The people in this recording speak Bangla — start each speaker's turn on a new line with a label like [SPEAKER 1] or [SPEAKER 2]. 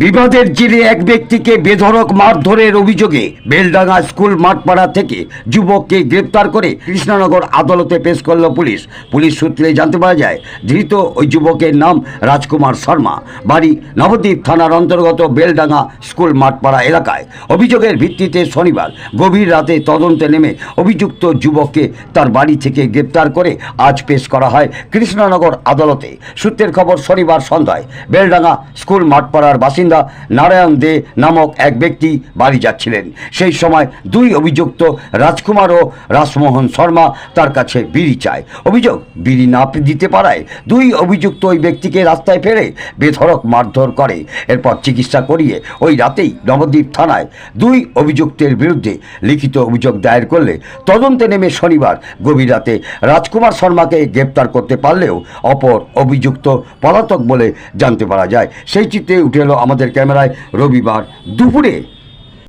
[SPEAKER 1] বিবাদের জেরে এক ব্যক্তিকে বেধড়ক মারধরের অভিযোগে বেলডাঙ্গা স্কুল মাঠপাড়া থেকে যুবককে গ্রেপ্তার করে কৃষ্ণনগর আদালতে পেশ করল পুলিশ। পুলিশ সূত্রে জানতে পারা যায়, ধৃত ওই যুবকের নাম রাজকুমার শর্মা, বাড়ি নবদ্বীপ থানার অন্তর্গত বেলডাঙ্গা স্কুল মাঠপাড়া এলাকায়। অভিযোগের ভিত্তিতে শনিবার গভীর রাতে তদন্তে নেমে অভিযুক্ত যুবককে তার বাড়ি থেকে গ্রেপ্তার করে আজ পেশ করা হয় কৃষ্ণনগর আদালতে। সূত্রের খবর, শনিবার সন্ধ্যায় বেলডাঙ্গা স্কুল মাঠপাড়ার বাসিন্দা নারায়ণ দে নামক এক ব্যক্তি বাড়ি যাচ্ছিলেন। সেই সময় দুই অভিযুক্ত রাজকুমার ও রাসমোহন শর্মা তার কাছে বিড়ি চায়। অভিযোগ, বিড়ি না দিতে পারায় দুই অভিযুক্ত ওই ব্যক্তিকে রাস্তায় ফেলে বেধড়ক মারধর করে। এরপর চিকিৎসা করিয়ে ওই রাতেই নবদ্বীপ থানায় দুই অভিযুক্তের বিরুদ্ধে লিখিত অভিযোগ দায়ের করলে তদন্তে নেমে শনিবার গভীর রাতে রাজকুমার শর্মাকে গ্রেপ্তার করতে পারলেও অপর অভিযুক্ত পলাতক বলে জানতে পারা যায়। সেই চিত্রে উঠে এলো আমাদের ক্যামেরায় রবিবার দুপুরে।